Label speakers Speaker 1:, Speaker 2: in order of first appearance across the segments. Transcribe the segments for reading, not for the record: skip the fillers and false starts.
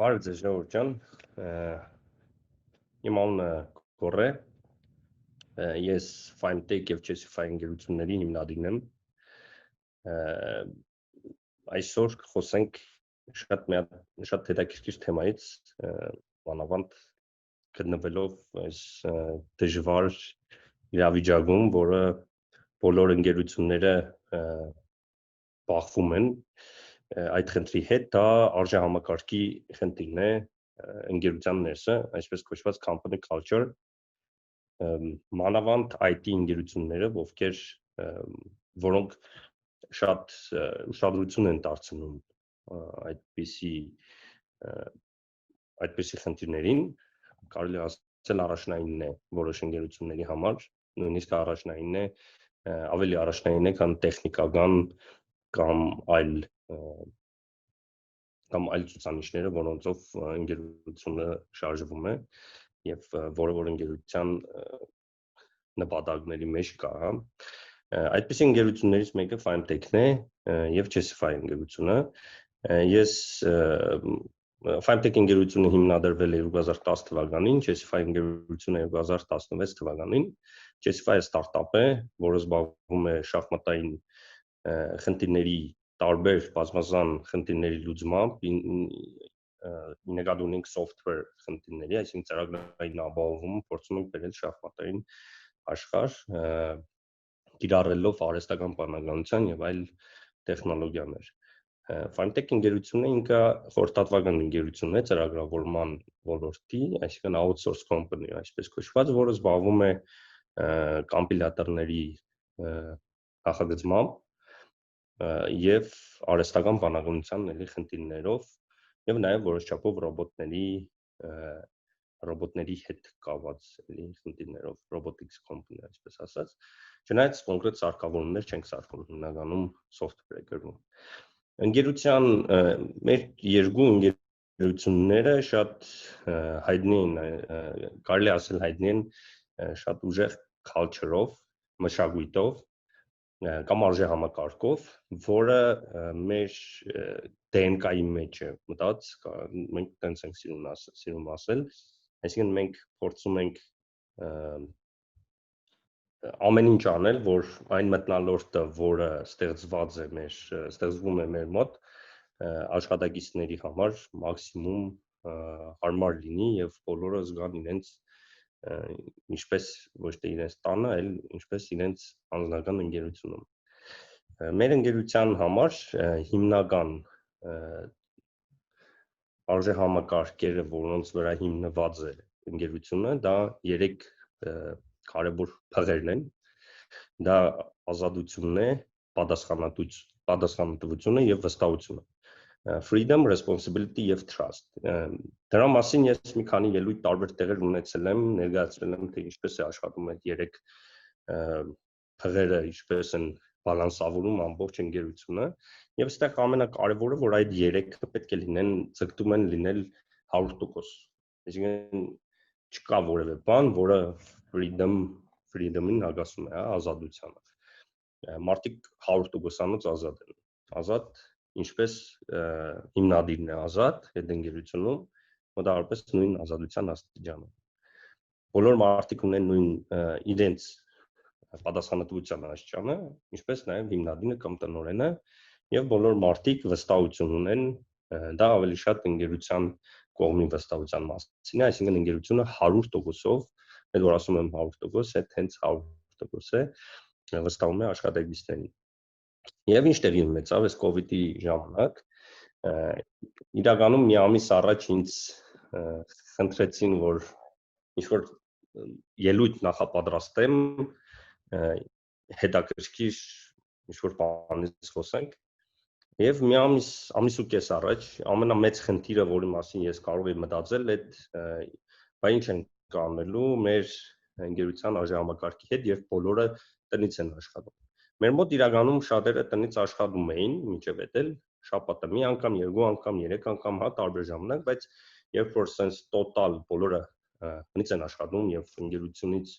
Speaker 1: Բարև ձեզ ժողովուրդ ջան, իմ անունը Գոռ է, ես FineTech և Chessify ընկերությունների հիմնադիրն եմ, այսօր խոսենք շատ հետաքրքիր թեմայից, մանավանդ գտնվելով այս դժվար իրավիճակում, որը բոլոր ընկերությունները բախվում են այդ խնդրի հետ, դա արժեհամակարգի խնդիրն է, ընկերության ներսը, այսպես կոչված company culture, մանավանդ IT ընկերությունները, որոնք շատ ուշադրություն են դարձնում այդպիսի խնդիրներին, կարելի է ասել առաջնայինն է որոշ ընկերությունների համար, նույնիսկ առաջնայինն է, ավելի առաջնային է, քան տեխնիկական կամ այլ ցուցանիշները, որոնցով ընկերությունը շարժվում է եւ որը որ ընկերության նպատակների մեջ կա, հա։ Այդպիսի ընկերություններից մեկը FineTech-ն է եւ Chessify ընկերությունը։ Ես FineTech ընկերությունը հիմնադրվել է 2010 թվականին, Chessify ընկերությունը 2016 թվականին։ Chessify-ը ստարտափ է, որը զբաղվում է շախմատային խնդիրների տարբեր բազմազան խնդիրների լուծմամբ, նկատի ունենք software խնդիրների, այսինքն ծրագրային ապահովում փորձում ենք բերել շախմատային աշխարհ, կիրառելով արհեստական բանականության եւ այլ տեխնոլոգիաներ։ FineTech ընկերությունը ինքը խորհրդատվական ընկերություն է ծրագրավորման ոլորտի, այսինքն outsource company, այսպես կոչված, որը զբաղվում է կոմպիլյատորների նախագծմամբ եւ արհեստական բանականության խնդիրներով եւ նաեւ որոշ չափով ռոբոտների հետ կապված խնդիրներով, robotics company, այսպես ասած, չնայած կոնկրետ սարքավորումներ չենք սարքում, հիմնականում software է գրվում։ Ընկերության մեր երկու ընկերությունները շատ հայտնի են, կարելի է ասել հայտնի են շատ ուժեղ culture-ով, մշակույթով կամ արժեհամակարգով, որը մեր DNK-ի մեջ է մտած, մենք տենց ենք սիրում ասել, այսինքն մենք փորձում ենք ամեն ինչ անել, որ այն մթնոլորտը, որը ստեղծվում է մեր մոտ, աշխատակիցների համար մաքսիմում հարմար լինի եւ բոլորը զգան իրենց ինչպես ոչ թե իրենց տանը, այլ ինչպես իրենց անձնական ընկերությունում։ Մեր ընկերության համար հիմնական արժեհամակարգերը, որոնց վրա հիմնված է ընկերությունը, դա 3 կարևոր փղերն են։ Դա ազատությունն է, պատասխանատվությունը եւ վստահությունը։ Freedom, responsibility եւ trust։ Դրա մասին ես մի քանի ելույթ տարբեր տեղեր ունեցել եմ, ներկայացրել եմ, թե ինչպես է աշխատում այդ 3 փղերը, ինչպես են բալանսավորում ամբողջ ընկերությունը, եւ այստեղ ամենակարևորը, որ այդ 3-ը պետք է լինեն, ցկտում են լինել 100%։ Այսինքն չկա որևէ բան, որը freedom-ին հակասում է, ազատությանը։ Մարդիկ 100%-անոց ազատ են։ Ազատ, ինչպես հիմնադիրն է ազատ այդ ընկերությունում, մոտավորապես նույն ազատության աստիճանը։ Բոլոր մարդիկ ունեն նույն իրենց պատասխանատվության աստիճանը, ինչպես նաև հիմնադիրը կամ տնօրենը, եւ բոլոր մարդիկ վստահություն ունեն, դա ավելի շատ ընկերության կողմի վստահության մասին է, այսինքն ընկերությունը 100%-ով, այդ որ ասում եմ 100%, այդ հենց 100% է, վստահում է աշխատակիցներին։ Եվ ինչ տեղի ունեցավ այս COVID-ի ժամանակ, իրականում մի ամիս առաջ ինձ խնդրեցին, որ ինչ-որ ելույթ նախապատրաստեմ, հետաքրքիր ինչ-որ բանից խոսենք, եւ մի ամիս ու կես առաջ ամենամեծ խնդիրը, որի մասին ես կարող եմ մտածել, բա ինչ են կանելու մեր ընկերության արժեհամակարգի հետ, երբ բոլորը տնից են աշխատում։ Մեր մոտ իրականում շատերը տնից աշխատում էին, մինչև էդ շաբաթը մի անգամ, 2 անգամ, 3 անգամ, հա, տարբեր ժամանակ, բայց երբ որ sense total բոլորը տնից են աշխատում եւ ընկերությունից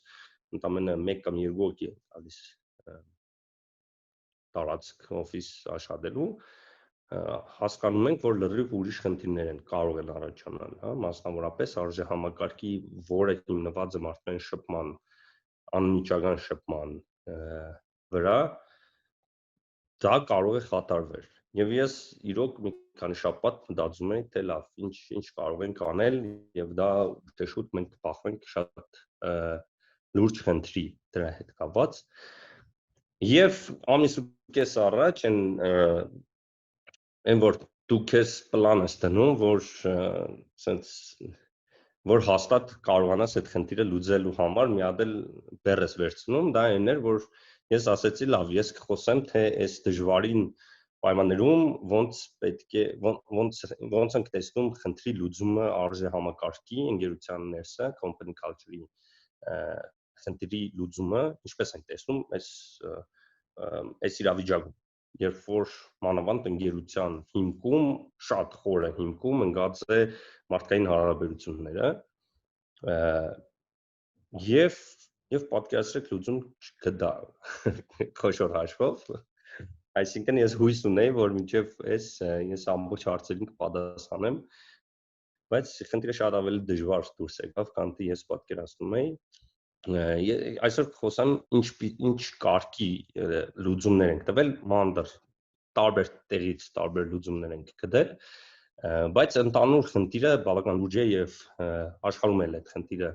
Speaker 1: ընդամենը 1 կամ 2 հոգի գալիս տարածք օֆիս աշխատելու, հասկանում ենք, որ լրիվ ուրիշ խնդիրներ են կարող են առաջանալ, հա, մասնավորապես արժեհամակարգի, որը հիմնված է մարդկային շփման, անմիջական շփման վրա, դա կարող է խաթարվել։ Եվ ես իրոք մի քանի շաբաթ մտածում եմ, թե լավ, ինչ կարող ենք անել, եւ դա դե շուտ մենք կփախվենք շատ լուրջ խնդրի դրա հետ կապված։ Եվ ամիս ու կես առաջ այն որ դու քեզ պլան ես դնում, որ հաստատ կարողանաս այդ խնդիրը լուծելու համար մի հատ էլ բեռ ես վերցնում, դա այն էր, որ ես ասեցի, լավ, ես կխոսեմ, թե այս դժվարին պայմաններում ոնց ենք տեսնում խնդրի լուծումը արժեհամակարգի, ընկերության ներսը, company culture-ի խնդրի լուծումը, ինչպես ենք տեսնում այս իրավիճակում, երբ որ մանավանդ ընկերության հիմքում, շատ խորը հիմքում ընկած է մարդկային հարաբերությունները, եւ պատկերացրեք լուծում չկա խոշոր հաշվով, այսինքն ես հույս ունեի, որ մինչեւ ես ամբողջ հարցերին կպատասխանեմ, բայց խնդիրը շատ ավելի դժվար դուրս եկավ, քան թե ես պատկերացնում էի։ Այսօր խոսեմ ինչ կարգի լուծումներ ենք տվել, մանր տարբեր տեղից տարբեր լուծումներ ենք գտել, բայց ընդհանուր խնդիրը բավական լուրջ է եւ աշխարհում էլ այդ խնդիրը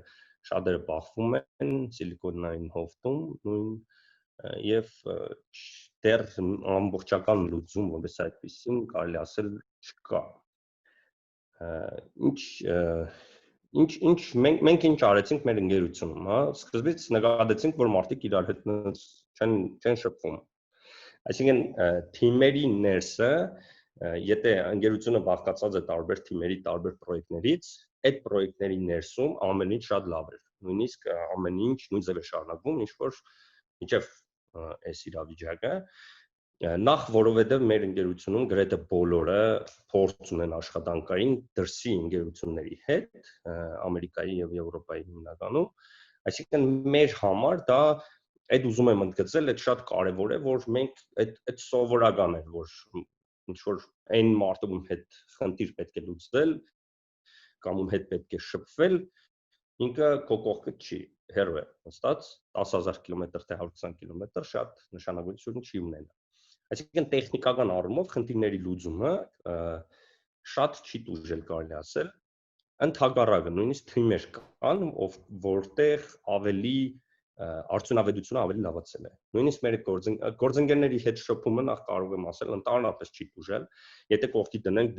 Speaker 1: շատերը բախվում են սիլիկոնային հովտում նույն եւ դեռ ամբողջական լուծում որպես այդպեսին կարելի ասել չկա։ Մենք ինչ արեցինք մեր ընկերությունում, հա, սկզբից նկատեցինք, որ մարդիկ իրար հետ չեն շփվում։ Այսինքն թիմերի ներսը, եթե ընկերությունը բաղկացած է տարբեր թիմերի, տարբեր պրոյեկտներից, այդ պրոյեկտների ներսում ամեն ինչ շատ լավ էր։ Նույնիսկ ամեն ինչ նույն ձև է շարունակվում, ինչ որ մինչև այս իրավիճակը նախ որովհետև մեր ընկերությունում գրեթե բոլորը փորձ ունեն աշխատանքային դրսի ընկերությունների հետ, Ամերիկայի եւ Եվրոպայի հիմնականում, այսինքն մեր համար դա այդ ուզում եմ ընդգծել, այդ շատ կարևոր է, որ մենք այդ սովորական է, որ ինչ որ այն մարդու հետ խնդիր պետք է լուծվել կամ ում հետ պետք է շփվել, ինքը քո կողքը չի, հեռու է նստած 10000 կիլոմետր թե 120 կիլոմետր շատ նշանակություն չի ունենա։ Այսինքն տեխնիկական առումով խնդիրների լուծումը շատ չի տուժել կարելի ասել, ընդհակառակը նույնիսկ թիմեր կան, որտեղ ավելի արդյունավետությունը ավելի լավացել է։ Նույնիսկ մեր գործընկերների հետ շփումը նախ կարող եմ ասել ընդհանրապես չի տուժել, եթե կողքի դնենք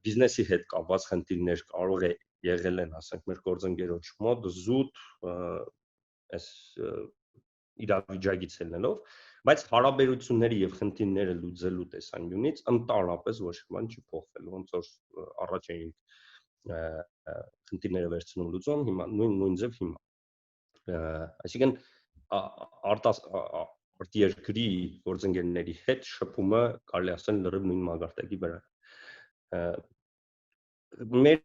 Speaker 1: բիզնեսի հետ կապված խնդիրներ կարող է եղել են, ասենք, մեր գործընկերոջ մոտ զուտ այս իրավիճակից ելնելով, բայց հարաբերությունների եւ խնդիրները լուծելու տեսանկյունից ընդհանրապես ոչ մի բան չի փոխվել, ոնց որ առաջ էինք խնդիրները վերցնում լուծում, հիմա նույն ձև հիմա։ Այսինքն արտերկրի գործընկերների հետ շփումը կարելի ասել լրիվ նույն մակարդակի վրա։ Մեր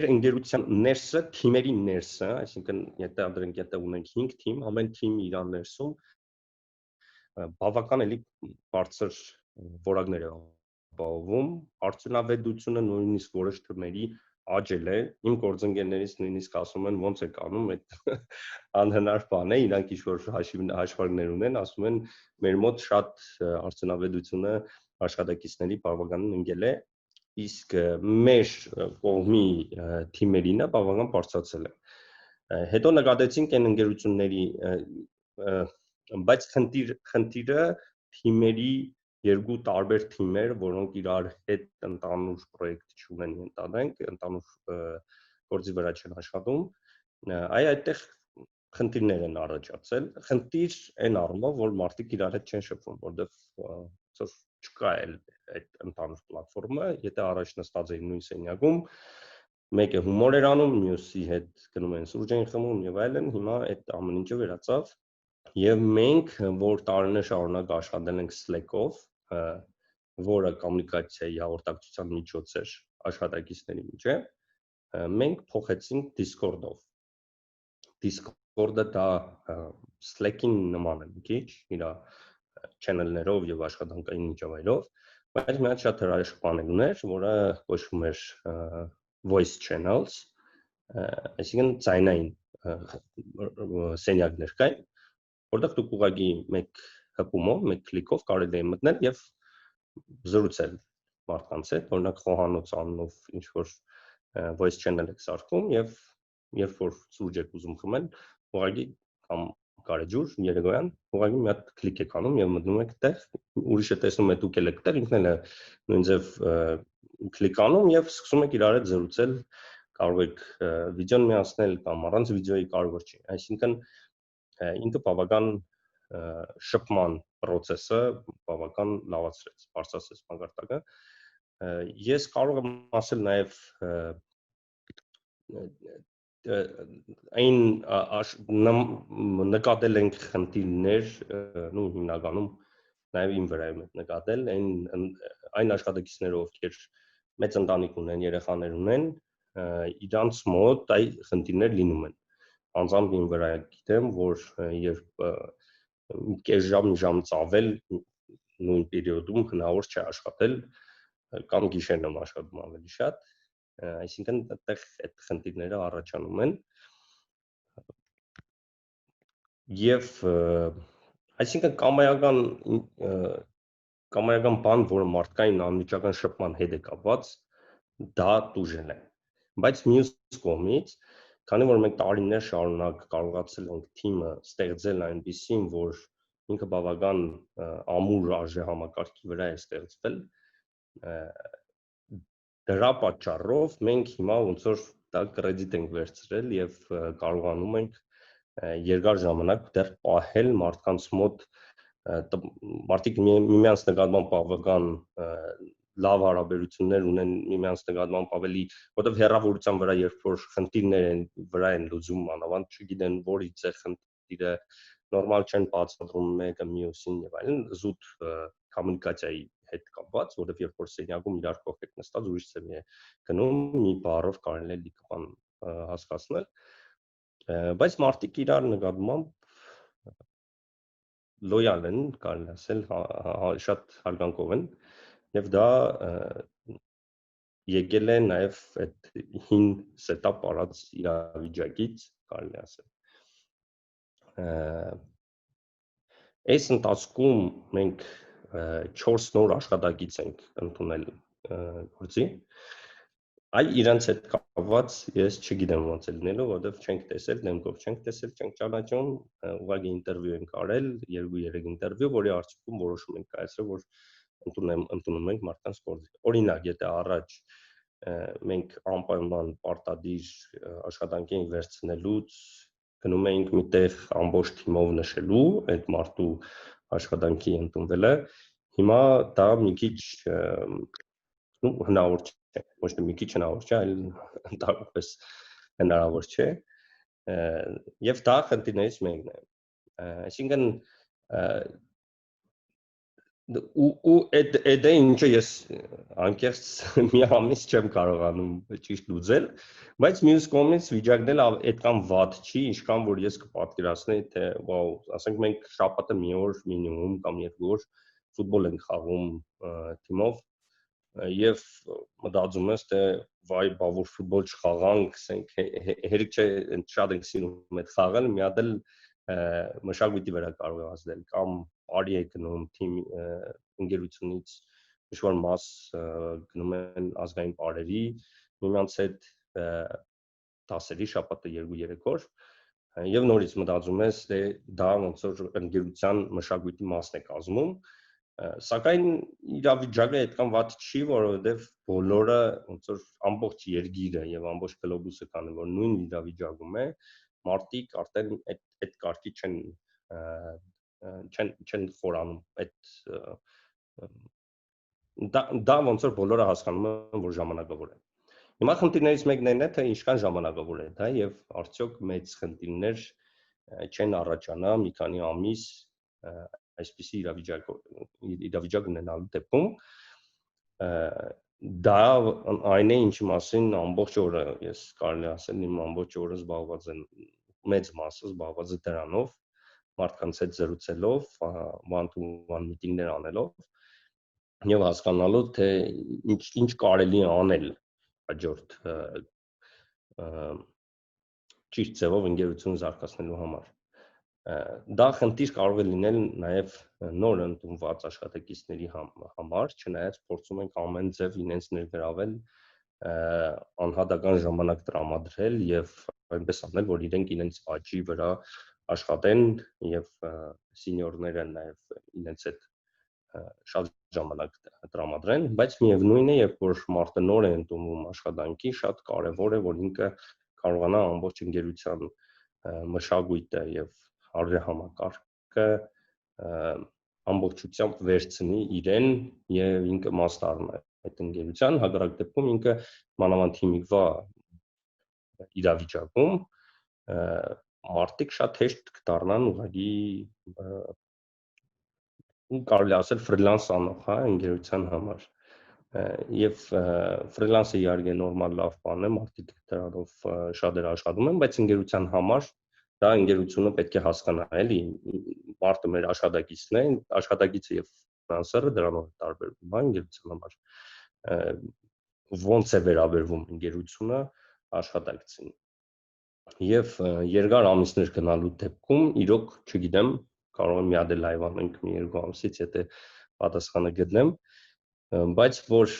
Speaker 1: ընկերության ներսը, թիմերի ներսը, այսինքն եթե ունենք 5 թիմ, ամեն թիմ իր ներսում բավական էլի բարձր որակներ է ապահովում, արդյունավետությունը նույնիսկ որոշ թիմերի աճել է, իմ գործընկերներից նույնիսկ ասում են ոնց է անում, այդ անհնար բան է, իրանք ինչ-որ հաշվարկներ ունեն, ասում են մեր մոտ շատ արդյունավետությունը աշխատակիցների բավականին ընկել է, իսկ մեր կողմի թիմերինը բավական բարձրացել է։ Հետո նկատեցինք այն ընկերությունների, բայց խնդիրը թիմերի երկու տարբեր թիմեր, որոնք իրար հետ ընդհանուր պրոյեկտ չունեն, ընդանենք, ընդհանուր գործի վրա չեն աշխատում, այդտեղ խնդիրներ են առաջացել։ Խնդիր այն առումով, որ մարդիկ իրար հետ չեն շփվում, որովհետև չկա այդ ընդհանուր պլատֆորմը, եթե առաջ նստած էին նույն սենյակում, մեկը հումոր էր անում, մյուսի հետ գնում են սուրճ են խմում եւ այլն, հիմա այդ ամեն ինչը վերացավ եւ մենք, որ տարիներ շարունակ աշխատել ենք Slack-ով, որը կոմունիկացիայի հաղորդակցության միջոց էր աշխատակիցների միջեւ, մենք փոխեցինք Discord-ով։ Discord-ը դա Slack-ին նման է մի քիչ, իր channel-ներով եւ աշխատանքային միջավայրով, բայց մի հատ շատ հրաշալի ուներ, որը կոչվում էր voice channels, այսինքն ձայնային սենյակներ կային, որտեղ դուք ուղղակի մեկ հպումով, մեկ կլիկով կարելի է մտնել եւ զրուցել մարդկանց հետ, օրինակ խոհանոց անունով ինչ որ voice channel եք սարքում եւ երբ որ սուրճ եք ուզում խմել, ուղղակի կամ կարեջուր երեկոյան, ուղղակի մի հատ կլիկ եք անում եւ մտնում եք այդտեղ, ուրիշը տեսնում է դուք եք այդտեղ, ինքն էլ է նույն ձև կլիկ անում եւ սկսում եք իրար հետ զրուցել, կարող եք վիդեոն միացնել կամ առանց վիդեոյի կարող չի, այսինքն ինքը բավական շփման process-ը բավական լավացրեց, բարձրացրեց մակարդակը։ Ես կարող եմ ասել նաև այն նկատել ենք խնդիրներ, նու հիմնականում նաև իմ վրա եմ նկատել, այն աշխատակիցները, ովքեր մեծ ընտանիք ունեն, երեխաներ ունեն, իրանց մոտ այ խնդիրներ լինում են։ Անձամբ իմ վրա գիտեմ, որ երբ կես ժամ ծավել նույն պերիոդում հնարավոր չէ աշխատել կամ գիշերն եմ աշխատում ավելի շատ, այսինքն այդտեղ այդ խնդիրները առաջանում են եւ այսինքն կամայական բան, որը մարդկային անմիջական շփման հետ է կապված, դա տուժել է, բայց մյուս կողմից, քանի որ մենք տարիներ շարունակ կարողացել ենք թիմը ստեղծել այնպիսին, որ ինքը բավական ամուր արժեհամակարգի վրա է ստեղծվել, դրա պատճառով մենք հիմա ոնց որ դա կրեդիտ ենք վերցրել եւ կարողանում ենք երկար ժամանակ դեռ պահել մարդկանց մոտ մարդիկ միմյանց նկատմամբ բավական լավ հարաբերություններ ունեն միմյանց նկատմամբ ավելի, որտեղ հեռավորության վրա երբ որ խնդիրներ են վրա են լուծում, մանավանդ չգիտեն որից է խնդիրը, նորմալ չեն բացատրում մեկը մյուսին եւ այլն, զուտ կոմունիկացիայի հետ կապված, որովհետեւ երբ որ սենյակում իրար կողք եք նստած, ուրիշ ծավալ է գնում, մի բառով կարելի է լիքը բան հասկացնել, բայց մարդիկ իրար նկատմամբ լոյալ են, կարելի ասել, շատ հարգանքով են, եւ դա եկել է նաեւ այդ հին սետափ արած իրավիճակից, կարելի ասել։ Այս ընթացքում մենք 4 նոր աշխատակից ենք ընդունել գործի։ Այ իրանց հետ կապված ես չգիտեմ ոնց է լինելու, որովհետև չենք տեսել, դեմքով չենք տեսել, չենք ճանաչում, ուղղակի ինտերվյու ենք արել, 2-3 ինտերվյու, որի արդյունքում որոշում ենք կայացրել, որ ընդունում ենք մարդկանց գործի։ Օրինակ, եթե առաջ մենք անպայման պարտադիր աշխատանքի ենք վերցնելուց գնում էինք միտեղ ամբողջ թիմով նշելու այդ մարդու աշխատանքի ընդունվելը, հիմա դա մի քիչ հնարավոր չէ, ոչ թե մի քիչ հնարավոր չէ, այլ ընդհանրապես հնարավոր չէ, եւ դա խնդիրներից մեկն է, այսինքն ու այդ ինչը ես անկեղծ մի ամիս չեմ կարողանում ճիշտ լուծել, բայց մյուս կողմից վիճակն էլ այդքան վատ չի, ինչքան որ ես կպատկերացնեի, թե վաու, ասենք մենք շաբաթը մի օր մինիմում կամ 2 օր ֆուտբոլ ենք խաղում թիմով եւ մտածում ես, թե վայ, բա որ ֆուտբոլ չխաղանք, ասենք հերիք չէ, շատ ենք սիրում այդ խաղալ, մի հատ էլ մշակույթի վրա կարող է ազդել կամ արի է գնում թիմ ընկերությունից ինչ-որ մաս գնում են ազգային պարերի, միմյանց հետ դասերի շաբաթը 2-3 օր եւ նորից մտածում ես, թե դա ոնց որ ընկերության մշակույթի մասն է կազմում, սակայն իրավիճակը այդքան վատ չի, որովհետեւ բոլորը ոնց որ ամբողջ երկիրը եւ ամբողջ գլոբուսը կան, որ նույն իրավիճակում է, մարդիկ արդեն այդ կարգի չեն խորանում, դա ոնց որ բոլորը հասկանում են, որ ժամանակավոր է։ Հիմա խնդիրներից մեկն այն է, թե ինչքան ժամանակավոր է դա եւ արդյոք մեծ խնդիրներ չեն առաջանա մի քանի ամիս այսպիսի իրավիճակ ունենալու դեպքում դա այն է, ինչի մասին ամբողջ օրը ես կարելի ասել իմ ամբողջ օրը զբաղված եմ, մեծ մասը զբաղված է դրանով, մարդկանց հետ զրուցելով, one-to-one միտինգներ անելով եւ հասկանալով թե ինչ կարելի է անել հաջորդ ճիշտ ձևով ընկերություն զարգացնելու համար։ Դա խնդիր կարող է լինել նաև նոր ընդունված աշխատակիցների համար, չնայած փորձում ենք ամեն ձև իրենց ներգրավել, անհատական ժամանակ տրամադրել եւ այնպես անել, որ իրենք իրենց աճի վրա աշխատեն եւ սենյորները նաև իրենց հետ շատ ժամանակ տրամադրեն, բայց միևնույն է, երբ որ մարդը նոր է ընդունվում աշխատանքի, շատ կարևոր է, որ ինքը կարողանա ամբողջ ընկերության մշակույթը եւ արժեհամակարգը ամբողջությամբ վերցնի իրեն եւ ինքը մաս դառնա այդ ընկերության, հակառակ դեպքում ինքը մանավանդ հիմիկվա իրավիճակում մարդիկ շատ հեշտ կդառնան ուղղակի կարելի ասել ֆրիլանս անող, հա, ընկերության համար։ Եվ ֆրիլանսը իհարկե նորմալ լավ բան է, մարդիկ դրանով շատեր աշխատում են, բայց ընկերության համար դա ընկերությունը պետք է հասկանա, էլի, մարդը մեր աշխատակիցն է, աշխատակիցը եւ ֆրիլանսերը դրանով տարբերվում են ընկերության համար։ Ոնց է վերաբերվում ընկերությունը աշխատակցին։ Եվ երկար ամիսներ գնալու դեպքում իրոք չգիտեմ, կարող եմ մի հատ լայվ անենք մի երկու ամսից, եթե պատասխանը գտնեմ, բայց որ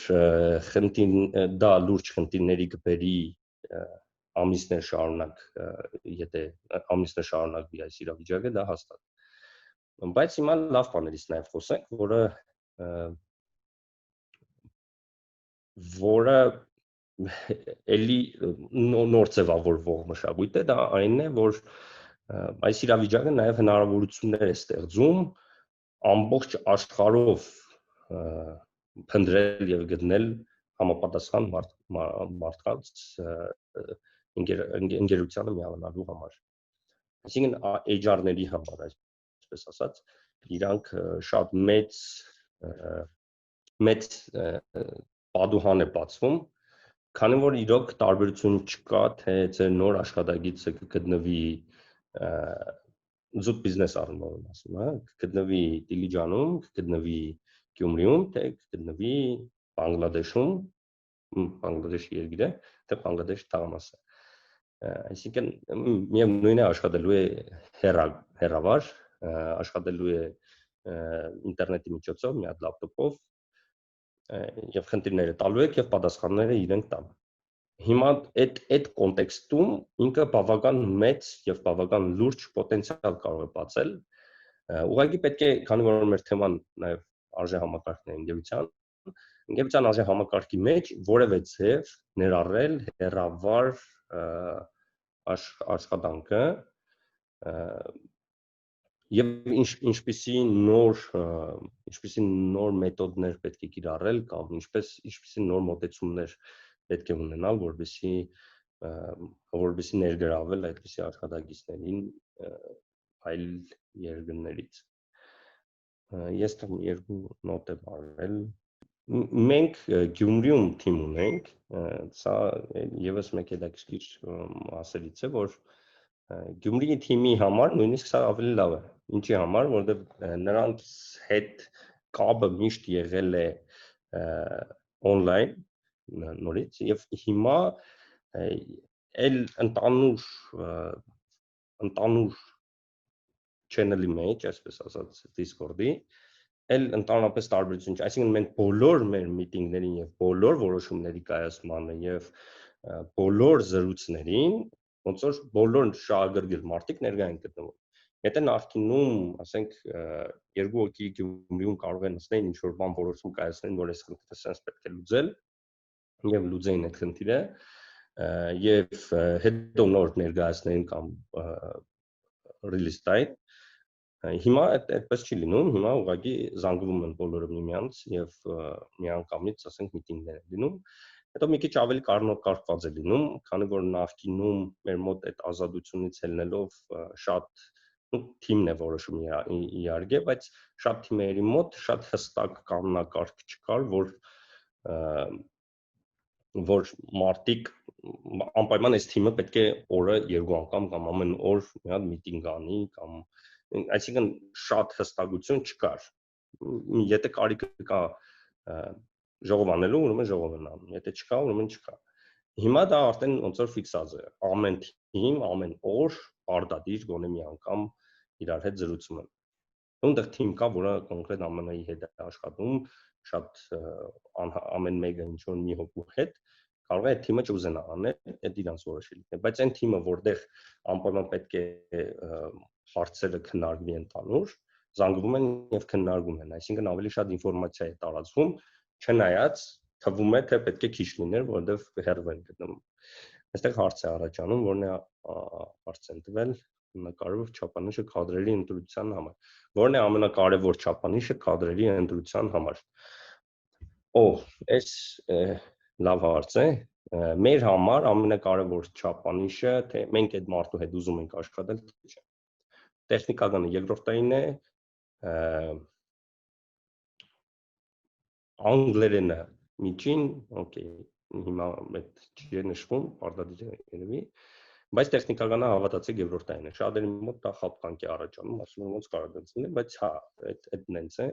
Speaker 1: դա լուրջ խնդիրների կբերի ամիսներ շարունակ, եթե ամիսներ շարունակվի այս իրավիճակը, դա հաստատ։ Բայց հիմա լավ բաներից նաև խոսենք, որը էլի նոր ձևավորվող մշակույթ է, դա այն է, որ այս իրավիճակը նաև հնարավորություններ է ստեղծում ամբողջ աշխարհով փնտրել եւ գտնել համապատասխան մարդկանց ընկերությանը միանալու համար։ Այսինքն HR-ների համար, այսպես ասած, իրանք շատ մեծ պատուհան է բացվում, քանի որ իրոք տարբերություն չկա, թե ձեր նոր աշխատակիցը կգտնվի զուտ բիզնես առումով եմ ասում, հա, կգտնվի Դիլիջանում, կգտնվի Գյումրիում, թե կգտնվի Բանգլադեշում, Բանգլադեշի երկիր է, թե Բանգլադեշի թաղամասը։ Այսինքն միևնույն է աշխատելու է հեռավար, աշխատելու է ինտերնետի միջոցով, մի հատ լապտոպով եւ խնդիրները տալու եք եւ պատասխանները իրենք տան։ Հիմա այդ կոնտեքստում ինքը բավական մեծ եւ բավական լուրջ պոտենցիալ կարող է բացել։ Ուղղակի պետք է, քանի որ մեր թեման նաեւ արժեհամակարգն է ընկերության արժեհամակարգի մեջ որևէ ձև ներառել հեռավար աշխատանքը եւ ինչպիսի նոր մեթոդներ պետք է կիրառել կամ ինչպիսի նոր մոտեցումներ պետք է ունենալ, որպեսզի ներգրավել այդպիսի աշխատակիցներին այլ երկրներից։ Ես երկու նոտ եմ արել։ Մենք Գյումրիում թիմ ունենք, սա եւս մեկ հետաքրքիր մասերից է, որ Գյումրիի թիմի համար նույնիսկ սա ավելի լավ է։ Ինչի համար, որովհետեւ նրանց հետ կապը միշտ եղել է on-line նորից եւ հիմա այլ ընդանուր channel-ի մեջ, այսպես ասած, Discord-ի, այլ ընդհանրապես տարբերություն չէ, այսինքն մենք բոլոր մեր միտինգներին եւ բոլոր որոշումների կայացմանը եւ բոլոր զրույցներին ոնց որ բոլոր շահագրգիռ մարդիկ ներկա են գտնվում։ Եթե նախկինում, ասենք, երկու հոգի Գյումրիում կարող են նստեն ինչ որ բան որոշում կայացնեն, որ այս խնդիրը sense պետք է լուծել եւ լուծեին այդ խնդիրը եւ հետո նոր ներկայացնեն կամ release տային։ Հիմա այդպես չի լինում, հիմա ուղղակի զանգվում են բոլորը միմյանց եւ միանգամից, ասենք, միտինգներ են լինում։ Հետո մի քիչ ավելի կարգված է լինում, քանի որ նախկինում մեր մոտ այդ ազատությունից ելնելով շատ թիմն է որոշում իհարկե, բայց շատ թիմերի մոտ շատ հստակ կանոնակարգ չկար, որ մարդիկ անպայման այս թիմը պետք է օրը երկու անգամ կամ ամեն օր մի հատ միտինգ անի կամ այսինքն շատ հստակություն չկար։ Եթե կարիքը կա ժողովանելու, ուրեմն ժողով են անում, եթե չկա, ուրեմն չկա։ Հիմա դա արդեն ոնց որ ֆիքսած է, ամեն թիմ, ամեն օր արդադիր գոնե մի անգամ իրար հետ զրուցում են։ Այնտեղ թիմ կա, որը կոնկրետ ԱՄՆ-ի հետ է աշխատում, շատ ամեն մեկը ինչ որ մի հոգու հետ, կարող է այդ թիմը չուզենա անել, այդ իրանց որոշելիքն է, բայց այն թիմը, որտեղ անպայման պետք է հարցերը քննարկվի ընդհանուր, զանգվում են եւ քննարկում են, այսինքն ավելի շատ ինֆորմացիա է տարածվում, չնայած թվում է թե պետք է քիչ լիներ, որովհետեւ հեռվում են գտնվում։ Այստեղ հարց է առաջանում, որն է հարց են տվել ամենակարևոր չափանիշը կադրերի ընտրության համար։ Որն է ամենակարևոր չափանիշը կադրերի ընտրության համար։ Այս լավ հարց է։ Մեր համար ամենակարևոր չափանիշը, թե մենք այդ մարդու հետ ուզում ենք աշխատել, թե չէ։ Տեխնիկականը երկրորդային է, անգլերենը միջին, հիմա այդ չի նշվում, պարտադիր է երևի, բայց տեխնիկականը հավատացեք երրորդային է։ Շատերի մոտ դա խաբկանք է առաջանում, ասում են ոնց կարող է դրանց լինել, բայց հա, այդ նենց է։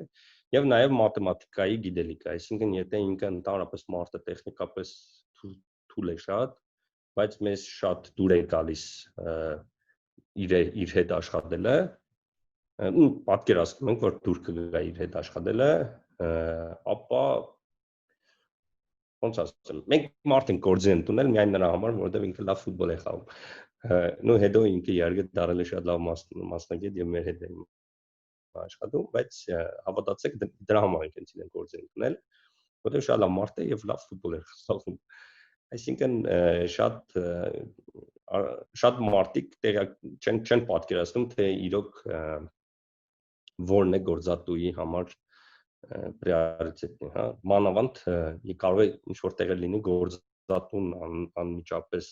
Speaker 1: Եվ նաև մաթեմատիկայի գիտելիքը, այսինքն եթե ինքը ընդհանրապես մարդը տեխնիկապես թույլ է շատ, բայց մեզ շատ դուր է գալիս իր հետ աշխատելը, պատկերացնում ենք, որ դուր կգա իր հետ աշխատելը, ապա ոնց ասեմ, մենք մարդ ենք գործի ընդունել միայն նրա համար, որովհետև ինքը լավ ֆուտբոլ է խաղում։ Հետո ինքը իհարկե դառել է շատ լավ մասնագետ եւ մեր հետ է աշխատում, բայց հավատացեք դրա համար ենք ինքնին գործի ընդունել, որովհետև շատ լավ մարդ է եւ լավ ֆուտբոլ է խաղում։ Այսինքն շատ մարդիկ չեն պատկերացնում, թե իրոք որն է գործատուի համար պրիորիտետն է, հա, մանավանդ կարող է ինչ-որ տեղեր լինի գործատուն անմիջապես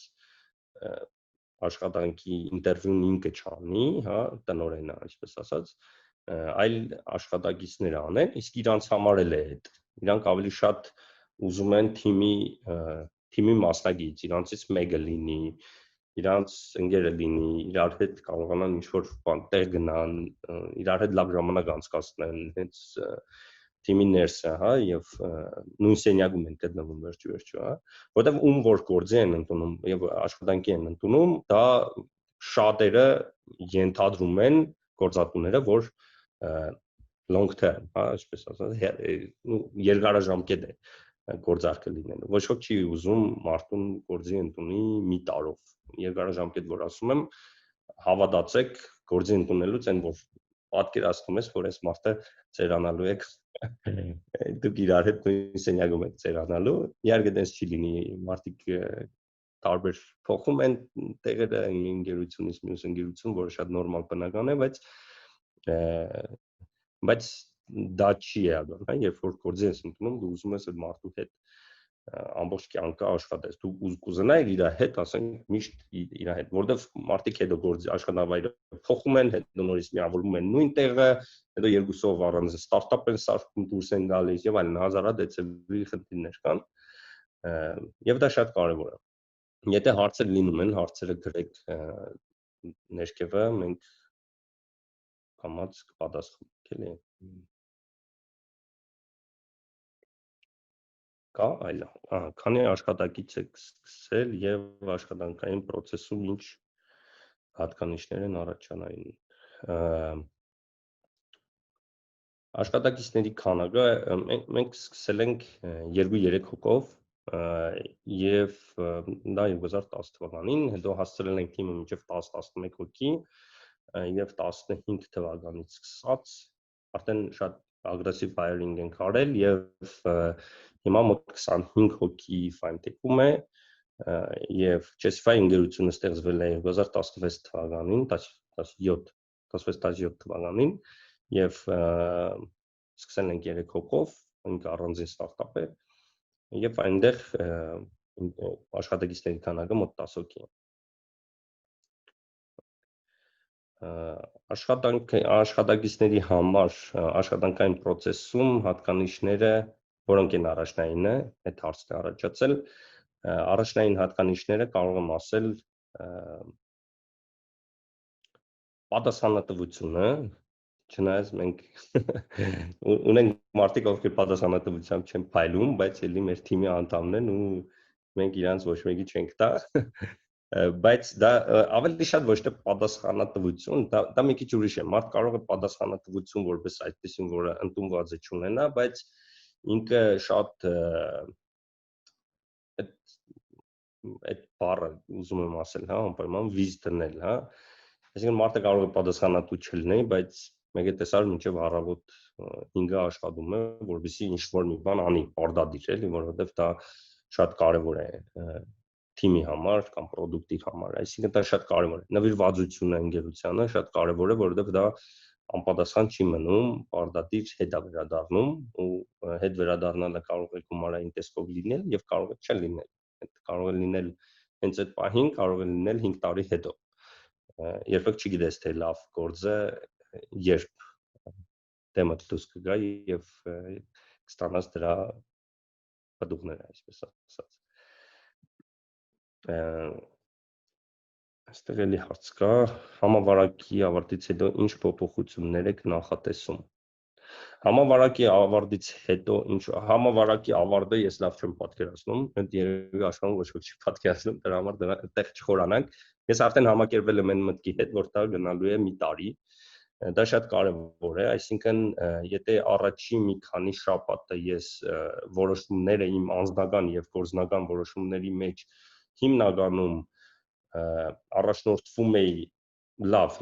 Speaker 1: աշխատանքի ինտերվյուն ինքը չանի, հա, տնօրենը, այսպես ասած, այլ աշխատակիցները անեն, իսկ իրանց համար էլ է այդ։ Իրանք ավելի շատ ուզում են թիմի մասնագիծ, իրանցից մեկը լինի, իրանց ընկերը լինի, իրար հետ կարողանան ինչ-որ բան տեղ գնան, իրար հետ լավ ժամանակ անցկացնեն, հենց թիմի ներսը, հա, եւ նույն սենյակում են գտնվում վերջի-վերջո, հա, որտեղ ում որ գործի են ընդունում եւ աշխատանքի են ընդունում, դա շատերը ենթադրում են գործատուները, որ long term, հա, այսպես ասած, երկարաժամկետ է գործարքը լինելու։ Ոչ ոք չի ուզում մարդուն գործի ընդունի մի տարով։ Երկարաժամկետ որ ասում եմ, հավատացեք, գործի ընդունելուց այն որ պատկերացնում ես, որ այս մարդը ծերանալու եք, դուք իրար հետ նույն սենյակում եք ծերանալու, իհարկե դες չի լինի, մարդիկ տարբեր փոխում են տեղերը ընկերությունից մյուս ընկերություն, որը շատ նորմալ բնական է, բայց դա չի եղել, հա, երբ որ գործի ես ընդունում, դու ուզում ես այդ մարդու հետ ամբողջ կյանքը աշխատես, դու կուզենայիր իր հետ, ասենք, միշտ իր հետ, որովհետև մարդիկ հետո գործի աշխատավայրը փոխում են, հետո նորից միավորվում են նույն տեղը, հետո երկուսով առանց ստարտափ են սարքում, դուրս են գալիս եւ այլն, հազարად դեպքերի խնդիրներ կան, եւ դա շատ կարեւոր է։ Եթե հարցեր լինում են, հարցերը գրեք ներքևը, մենք կամաց կպատասխանենք, էլի։ Կա այլ, քանի աշխատակից եք սկսել եւ աշխատանքային process-ում ինչ հատկանիշներ են առաջանային։ Աշխատակիցների քանակը մենք սկսել ենք 2-3 հոգով եւ դա 2010 թվականին, հետո հասցրել ենք թիմը մինչեւ 10-11 հոգի եւ 15 թվականից սկսած արդեն շատ aggressive hiring ենք արել եւ հիմա մոտ 25 հոգի ֆայնտեքում է եւ Chessify ընկերությունը ստեղծվել է 2016 թվականին, 16-17 թվականին եւ սկսել ենք 3 հոգով, ինքը առանձին ստարտափ է եւ այնտեղ աշխատակիցների քանակը մոտ 10 հոգի է։ Աշխատակիցների համար աշխատանքային process-ում հատկանիշները, որոնք են առաջնայինը, այդ հարցն է առաջացել, առաջնային հատկանիշները կարող եմ ասել պատասխանատվությունը, չնայած մենք ունենք մարդիկ, ովքեր պատասխանատվությամբ չեն փայլում, բայց էլի մեր թիմի անդամն են ու մենք իրանց ոչ մեկի չենք տա, բայց դա ավելի շատ ոչ թե պատասխանատվություն, դա մի քիչ ուրիշ է, մարդ կարող է պատասխանատվություն որպես այդպեսին, որը ընդունված է չունենա, բայց ինքը շատ այդ բառը ուզում եմ ասել, հա, անպայման վիզ դնել, հա։ Այսինքն մարդը կարող է պատասխանատու չլինի, բայց մեկ է տեսար մինչև առավոտ 5-ը աշխատում է, որովհետեւ ինչ-որ մի բան անի, պարտադիր էլի, որովհետեւ դա շատ կարևոր է թիմի համար կամ պրոդուկտի համար, այսինքն դա շատ կարևոր է։ Նվիրվածությունը ընկերությանը շատ կարևոր է, որովհետեւ դա անպատասխան չի մնում, պարտադիր հետ է վերադառնում ու հետ վերադառնալը կարող է գումարային տեսքով լինել եւ կարող է չլինել։ Կարող է լինել հենց այդ պահին, կարող է լինել 5 տարի հետո։ Երբեք չգիտես թե լավ գործը երբ դեմդ դուրս կգա եւ կստանաս դրա պատուղները, այսպես ասած։ Այստեղ էլի հարց կա, համավարակի ավարտից հետո ինչ փոփոխություններ եք նախատեսում։ Համավարակի ավարտից հետո համավարակի ավարտը ես լավ չեմ պատկերացնում, այդ երևի աշխարհում ոչ ոք չի պատկերացնում, դրա համար այդտեղ չխորանանք։ Ես արդեն համակերպվել եմ այն մտքի հետ, որ դա գնալու է մի տարի։ Դա շատ կարևոր է, այսինքն եթե առաջի մի քանի շաբաթը ես որոշումները իմ անձնական եւ գործնական որոշումների մեջ հիմնականում առաջնորդվում էի լավ,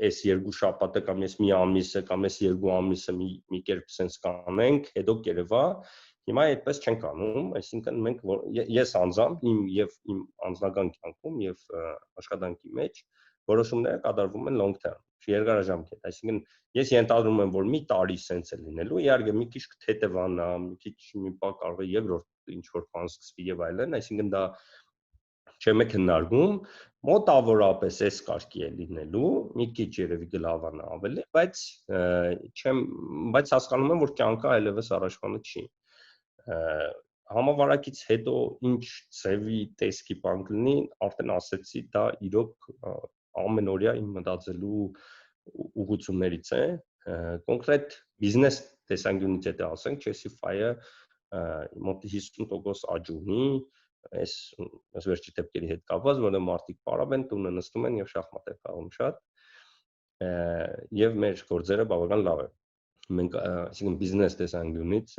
Speaker 1: այս 2 շաբաթը կամ այս մի ամիսը կամ այս 2 ամիսը մի կերպ sense կանենք, հետո կերևա, հիմա այդպես չենք անում, այսինքն մենք ես անձամբ իմ անձնական կյանքում եւ աշխատանքի մեջ որոշումները կատարվում են long term, երկարաժամկետ, այսինքն ես ենթադրում եմ, որ մի տարի sense է լինելու, իհարկե մի քիչ թեթևանա, մի քիչ մի բան կարող է երկրորդ ինչ որ բան սկսվի եւ այլն, այսինքն դա չեմ քննարկում, մոտավորապես այս կարգի է լինելու, մի քիչ երևի գլավանա ավելի, բայց հասկանում եմ, որ կյանքը այլևս առաջվանը չի։ Համավարակից հետո ինչ ծևի տեսքի բան կլինի, արդեն ասեցի, դա իրոք ամենօրյա իմ մտածելու ուղղություններից է, կոնկրետ բիզնես տեսանկյունից եթե ասենք, Chessify-ը մոտ 50% աճ ունի, այս վերջի դեպքերի հետ կապված, որտեղ մարդիկ պարապ են, տունը նստում են եւ շախմատ են խաղում շատ, եւ մեր գործերը բավական լավ են։ Մենք, այսինքն բիզնես տեսանկյունից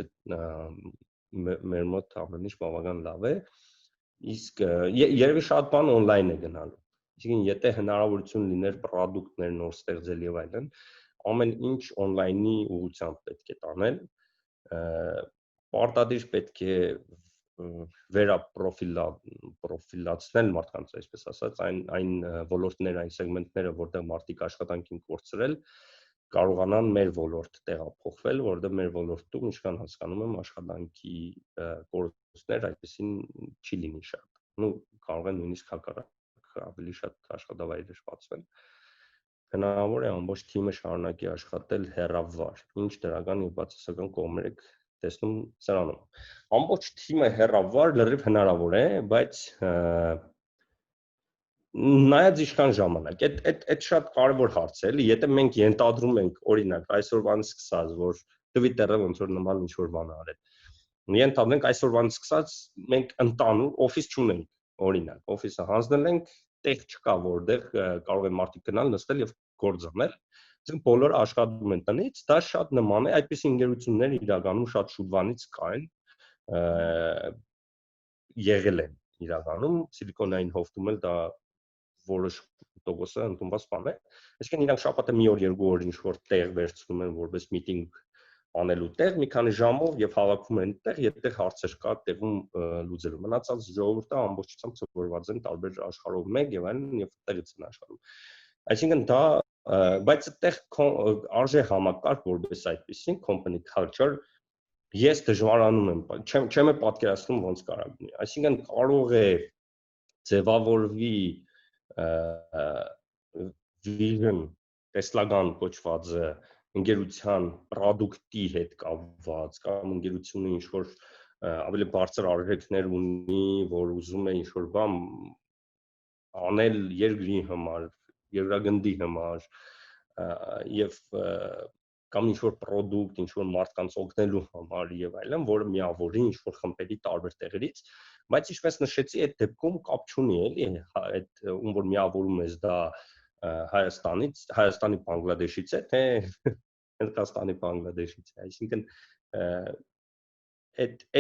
Speaker 1: մեր մոտ ամեն ինչ բավական լավ է, իսկ երևի շատ բան on-line է գնալու։ Այսինքն եթե հնարավորություն լիներ պրոդուկտներ նոր ստեղծել եւ այլն, ամեն ինչ on-line-ի ուղղությամբ պետք է տանել, պարտադիր պետք է վերապրոֆիլացնել մարդկանց, այսպես ասած, այն ոլորտները, այն սեգմենտները, որտեղ մարդիկ աշխատանք են կորցրել, կարողանան մեր ոլորտ տեղափոխվել, որտեղ մեր ոլորտում, ինչքան հասկանում եմ, աշխատանքի կորուստներ այդպեսին չի լինի շատ։ Ну, կարող է նույնիսկ հակառակ ավելի շատ աշխատավայրեր բացվեն։ Հնարավոր է ամբողջ թիմը շարունակի աշխատել հեռավար, ինչ դրական եւ բացասական կողմեր եք տեսնում սրանում։ Ամբողջ թիմը հեռավար լրիվ հնարավոր է, բայց նայած ինչքան ժամանակ, այդ շատ կարևոր հարց է, էլի, եթե մենք ենթադրում ենք, օրինակ, այսօրվանից սկսած, որ Twitter-ը ոնց որ նման ինչ-որ բան արել։ Ենթադրենք այսօրվանից սկսած մենք ընդանուր օֆիս չունենք, օրինակ, օֆիսը հանձնել ենք, տեղ չկա, որտեղ կարող են մարդիկ գնալ, նստել եւ գործ անել։ Այսինքն բոլորը աշխատում են տնից, դա շատ նման է, այդպիսի ընկերություններ իրականում շատ շուտվանից կային, եղել են իրականում, Սիլիկոնային հովտում էլ դա որոշ տոկոսը ընդունված բան է։ Այսինքն իրանք շաբաթը մի օր, 2 օր ինչ-որ տեղ վերցնում են որպես միտինգ անելու տեղ, մի քանի ժամով եւ հավաքում են տեղ, այդտեղ հարցեր կա, տեղում լուծելու։ Մնացած ժողովուրդը ամբողջությամբ ծորված են տարբեր աշխարհով մեկ եւ այլն եւ տեղից են աշխարհում։ Այսինքն դա, բայց այդտեղ արժեհամակարգ որպես այդպեսին company culture ես դժվարանում եմ, չեմ պատկերացնում ոնց կարա լինի։ Այսինքն կարող է ձևավորվի vision տեսլական կոչվածը ընկերության պրոդուկտի հետ կապված կամ ընկերությունը ինչ որ ավելի բարձր արժեքներ ունի, որ ուզում է ինչ որ բան անել երկրի համար, երկրագնդի համար եւ կամ ինչ-որ product, ինչ-որ մարդկանց օգնելու համար եւ այլն, որը միավորի ինչ-որ խմբերի տարբեր տեղերից, բայց ինչպես նշեցի, այդ դեպքում կապ չունի, էլի, այդ ում որ միավորում ես դա Հայաստանի Բանգլադեշից է, թե Հնդկաստանի Բանգլադեշից է, այսինքն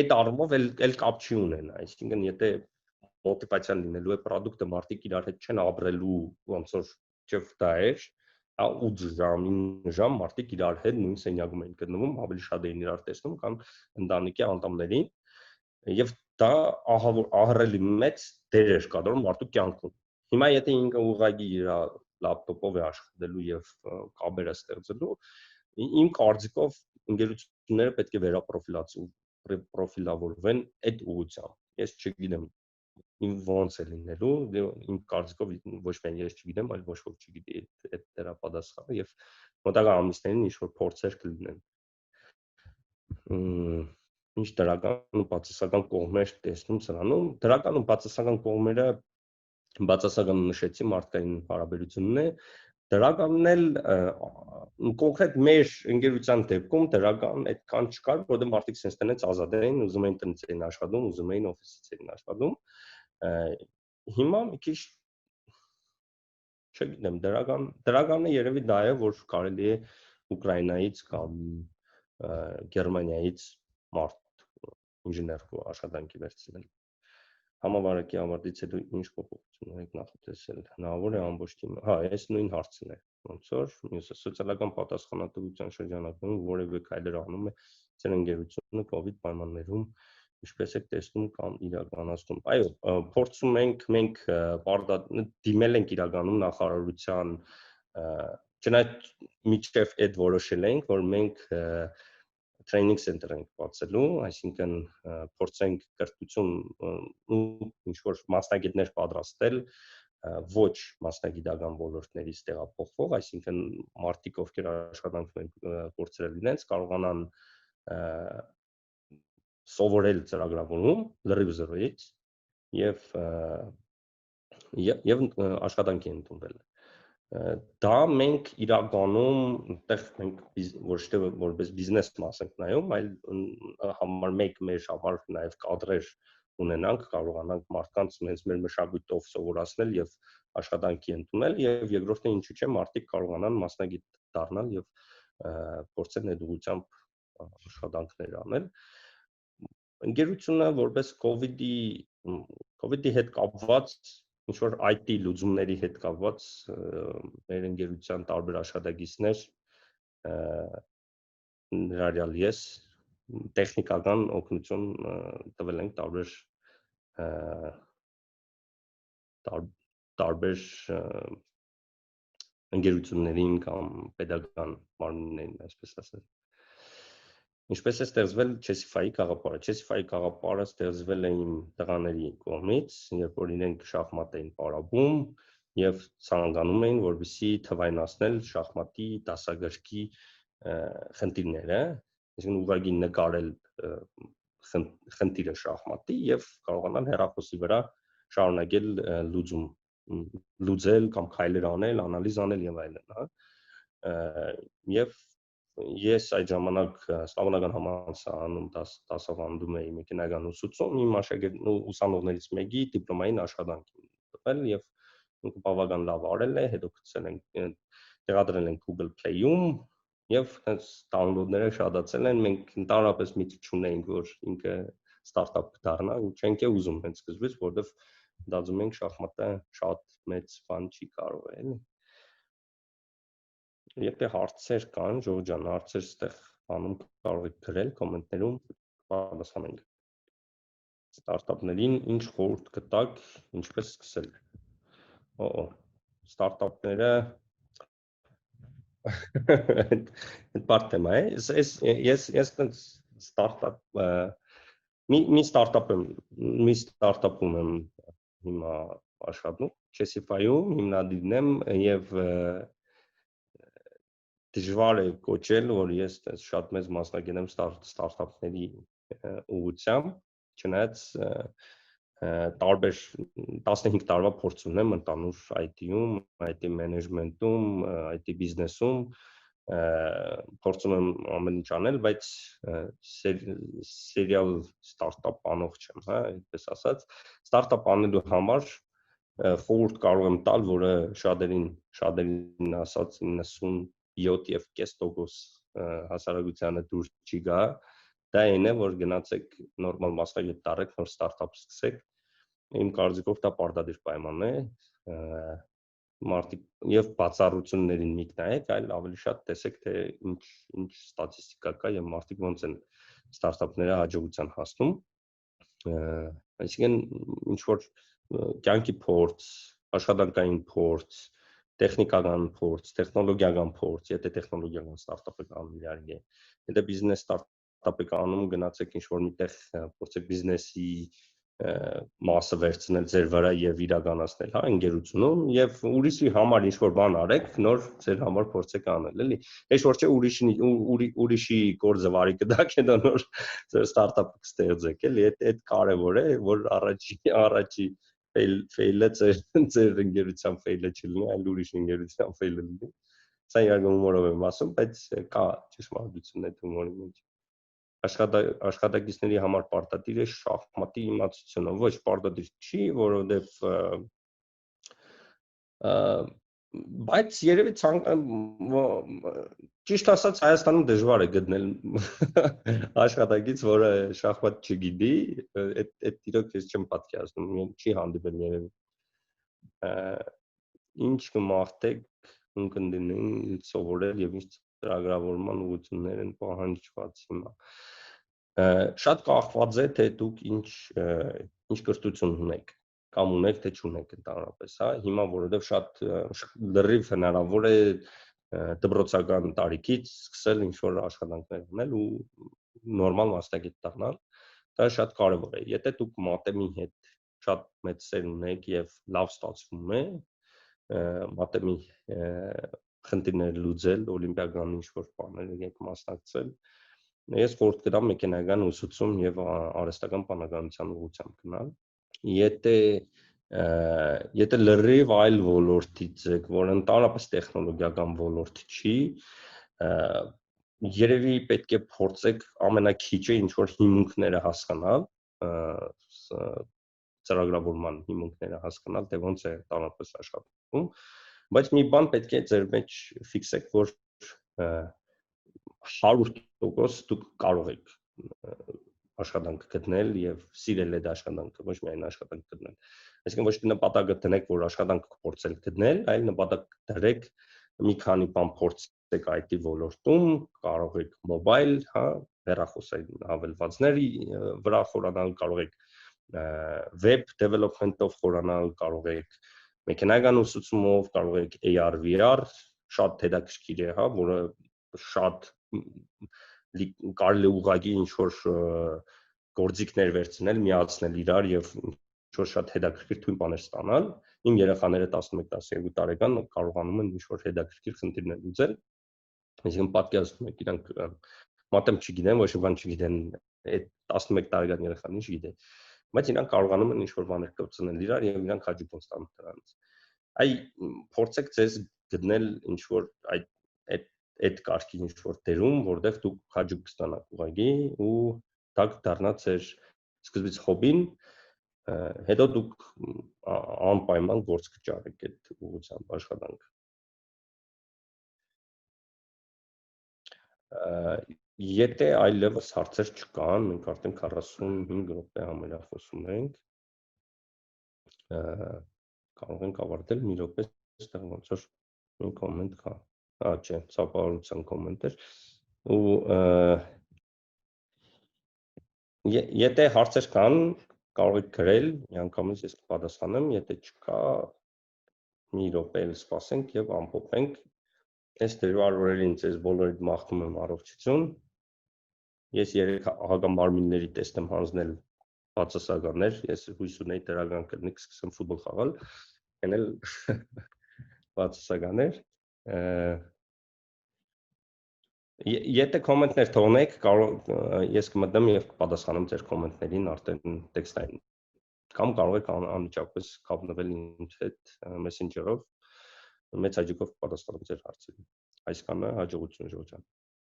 Speaker 1: այդ առումով էլ կապ չի ունենա, այսինքն եթե մոտիվացիան լինելու է product-ը մարդիկ իրար հետ չեն ապրելու, ոնց որ ճիշտ դա էր, 8 ժամ, 9 ժամ մարդիկ իրար հետ նույն սենյակում էին գտնվում, ավելի շատ էին իրար տեսնում կամ ընտանիքի անդամներին, եւ դա ահռելի մեծ դեր էր կատարում մարդու կյանքում։ Հիմա եթե ինքը ուղղակի իր լապտոպով է աշխատելու եւ կաբերը ստեղծելու, իմ կարծիքով ընկերությունները պետք է վերապրոֆիլավորվեն այդ ուղղությամբ։ Ես չգիտեմ իմ ոնց է լինելու, իմ կարծիքով ոչ միայն ես չգիտեմ, այլ ոչ ոք չգիտի այդ դրա պատասխանը եւ մոտակա ամիսներին ինչ-որ փորձեր կլինեն։ Ինչ դրական ու բացասական կողմեր տեսնում սրանում, դրական ու բացասական կողմերը բացասական նշեցի մարդկային հարաբերությունն է, դրականն էլ կոնկրետ մեր ընկերության դեպքում դրական այդքան չկար, որտեղ մարդիկ sense տնից ազատ էին, ուզում էին տնից էին աշխատում, ուզում էին օֆիսից էին աշխատում։ Հիմա մի քիչ չգիտեմ, դրականը երևի դա է, որ կարելի է Ուկրաինայից կամ Գերմանիայից մարդ ինժեներ աշխատանքի վերցնել։ Համավարակի ավարտից հետո ինչ փոփոխություն եք նախատեսել, հնարավոր է ամբողջ թիմը։ Հա, այս նույն հարցն է, ոնց որ մյուսը սոցիալական պատասխանատվության շրջանակում որևէ քայլեր անում է ձեր ընկերությունը COVID պայմաններում, ինչպես եք տեսնում կամ իրականացնում։ Այո, փորձում ենք մենք դիմել ենք իրականում նախարարության, չնայած միջև այդ որոշել ենք, որ մենք training center ենք բացելու, այսինքն փորձենք կրթություն ու ինչ-որ մասնագետներ պատրաստել ոչ մասնագիտական ոլորտներից տեղափոխվող, այսինքն մարդիկ, ովքեր աշխատանքներ կորցրել իրենց, կարողանան սովորել ծրագրավորում լրիվ զրոյից եւ աշխատանքի ընդունվել։ Դա մենք իրականում այդտեղ մենք ոչ թե որպես բիզնես մաս ենք նայում, այլ համար մեկ մեր համար նաև կադրեր ունենանք, կարողանանք մարդկանց մեր մշակույթով սովորացնել եւ աշխատանքի ընդունել եւ երկրորդը ինչու՞ չէ մարդիկ կարողանան մասնագետ դառնալ եւ փորձեն այդ ուղղությամբ աշխատանքներ անել։ Ընկերությունը որպես COVID-ի հետ կապված ինչ-որ IT լուծումների հետ կապված մեր ընկերության տարբեր աշխատակիցներ ներառյալ ես տեխնիկական օգնություն տվել ենք տարբեր ընկերություններին կամ պետական մարմիններին, այսպես ասած։ Ինչպես է ստեղծվել Chessify-ի գաղափարը։ Chessify-ի գաղափարը ստեղծվել է իմ տղաների կողմից, երբ որ իրենք շախմատ էին պարապում եւ ցանկանում էին, որպեսզի թվայնացնել շախմատի դասագրքի խնդիրները, այսինքն ուղղակի նկարել խնդիրը շախմատի եւ կարողանալ հեռախոսի վրա շարունակել լուծել կամ քայլեր անել, անալիզ անել եւ այլն, հա։ Եվ ես այդ ժամանակ Սլավոնական համալսարանում դասավանդում էի մեքենայական ուսուցում, իմ ուսանողներից մեկի դիպլոմային աշխատանքին տվել եւ ինքը բավական լավ արել է, հետո գցել ենք տեղադրել ենք Google Play-ում եւ հենց download-ները շատացել են, մենք ընդհանրապես միտք չունեինք, որ ինքը ստարտափ դառնա, ու չենք ուզում հենց սկզբից, որովհետեւ մտածում ենք շախմատը շատ մեծ բան չի կարող է, էլի։ Եթե հարցեր կան, Ժողովուրդ ջան, հարցեր ստեղ անում կարող եք գրել կոմենտներում, պատասխանենք։ Ստարտափներին ինչ խորհուրդ կտաք, ինչպես սկսել։ Ստարտափները այդ բարդ թեմա է։ Ես ստարտափ մի ստարտափում եմ հիմա աշխատում, Chessify-ում հիմնադիրն եմ եւ դժվար է կոչել, որ ես շատ մեծ մասնագետ եմ ստարտափների ուղղությամբ, չնայած տարբեր 15 տարվա փորձ ունեմ ընդանուր IT-ում, IT management-ում, IT բիզնեսում, փորձում եմ ամեն ինչ անել, բայց serial startup անող չեմ, հա, այդպես ասած, startup անելու համար խորհուրդ կարող եմ տալ, որը շատերին ասած 97.5% հասարակությանը դուր չի գա, դա այն է, որ գնացեք նորմալ մասնագետ տարեք, նոր ստարտափ սկսեք, իմ կարծիքով դա պարտադիր պայման է, մարդիկ եւ բացառություններին մի նայեք, այլ ավելի շատ տեսեք, թե ինչ ստատիստիկա կա եւ մարդիկ ոնց են ստարտափները հաջողության հասնում, այսինքն ինչ որ կյանքի փորձ, աշխատանքային փորձ, տեխնիկական փորձ, տեխնոլոգիական փորձ, եթե տեխնոլոգիական ստարտափ եք անում իհարկե, եթե բիզնես ստարտափ եք անում, գնացեք ինչ որ միտեղ փորձեք բիզնեսի մասը վերցնել ձեր վրա եւ իրականացնել, հա, ընկերությունում եւ ուրիշի համար ինչ որ բան արեք, նոր ձեր համար փորձեք անել, էլի։ Այս որ չէ ուրիշի գործը վարի կդակ, հետո նոր ձեր ստարտափը կստեղծեք, էլի, այդ կարեւոր է, որ առաջի ֆեյլը ձեր ընկերության ֆեյլը չլինի, այլ ուրիշի ընկերության ֆեյլը լինի։ Սա իհարկե հումորով եմ ասում, բայց կա ճշմարտություն այդ հումորի մեջ։ Աշխատակիցների համար պարտադիր է շախմատի իմացությունը, ոչ պարտադիր չի, որովհետև բայց երևի ճիշտ ասած Հայաստանում դժվար է գտնել աշխատակից, որը շախմատ չգիտի, այդ իրոք ես չեմ պատկերացնում, չի հանդիպել երևի։ Ինչ կմաղթեք ունկնդիրներին սովորել եւ ինչ ծրագրավորման ուղղություններ են պահանջված հիմա։ Շատ կախված է, թե դուք ինչ կրթություն ունեք, կամ ունեք, թե չունեք ընդհանրապես, հա, հիմա որովհետեւ շատ լրիվ հնարավոր է դպրոցական տարիքից սկսել ինչ-որ աշխատանքներ անել ու նորմալ մասնագետ դառնալ, դա շատ կարևոր է։ Եթե դուք մատեմի հետ շատ մեծ սեր ունեք եւ լավ ստացվում է, մատեմի խնդիրները լուծել, օլիմպիական ինչ-որ բաներ եք մասնակցել, ես խորհուրդ կտամ մեքենայական ուսուցում եւ արհեստական բանականության ուղղությամբ գնալ։ Եթե լրիվ այլ ոլորտից եք, որ ընդհանրապես տեխնոլոգիական ոլորտ չի, երևի պետք է փորձեք ամենակիչը ինչ որ հիմունքները հասկանալ, ծրագրավորման հիմունքները հասկանալ, թե ոնց է ընդհանրապես աշխատում, բայց մի բան պետք է ձեր մեջ ֆիքսեք, որ 100% դուք կարող եք աշխատանք գտնել եւ սիրել այդ աշխատանքը, ոչ միայն աշխատանք գտնել։ Այսինքն ոչ թե նպատակը դնեք, որ աշխատանք փորձել գտնել, այլ նպատակ դրեք մի քանի բան փորձեք IT ոլորտում, կարող եք մոբայլ, հա, հեռախոսային հավելվածների վրա խորանալ, կարող եք web development-ով խորանալ, կարող եք մեքենայական ուսուցումով, կարող եք AR, VR, շատ հետաքրքիր է, հա, որը շատ կարելի է ուղղակի ինչ-որ գործիքներ վերցնել, միացնել իրար եւ ինչ-որ շատ հետաքրքիր թույն բաներ ստանալ։ Իմ երեխաները 11-12 տարեկան կարողանում են ինչ-որ հետաքրքիր խնդիրներ լուծել։ Այսինքն պատկերացնում եք, իրանք մատեմ չգիտեն, ոչ մի բան չգիտեն, այդ 11 տարեկան երեխան ինչ գիտե, բայց իրանք կարողանում են ինչ-որ բաներ կպցնել իրար եւ իրանք հաճույք են ստանում դրանից։ Այ փորձեք ձեզ գտնել ինչ-որ այդ կարգի ինչ-որ դերում, որտեղ դուք հաճույք կստանաք ուղղակի ու դա կդառնա ձեր սկզբից հոբին, հետո դուք անպայման գործ կճարեք այդ ուղղությամբ աշխատանք։ Եթե այլևս հարցեր չկան, մենք արդեն 45 րոպե համերախոսում ենք, կարող ենք ավարտել մի րոպե, այստեղ ոնց որ մի կոմենտ կա, չէ, ծափահարության կոմենտ էր, ու եթե հարցեր կան, կարող եք գրել, միանգամից ես կպատասխանեմ, եթե չկա, մի րոպե էլ սպասենք եւ ամփոփենք։ Այս դժվար օրերին ձեզ բոլորիդ մաղթում եմ առողջություն։ Ես 3 հագամարմինների տեստ եմ հանձնել բացասականներ, ես հույս ունեի դրական կլինի, կսկսեմ ֆուտբոլ խաղալ, այն էլ բացասականներ։ Եթե կոմենտներ թողնեք, կարող ես կմտնեմ եւ կպատասխանեմ ձեր կոմենտներին արդեն տեքստային կամ կարող եք անմիջապես կապնվել ինձ հետ Messenger-ով, մեծ հաճույքով պատասխանեմ ձեր հարցերին։ Այսքանը, հաջողություն Ժողովրդյան։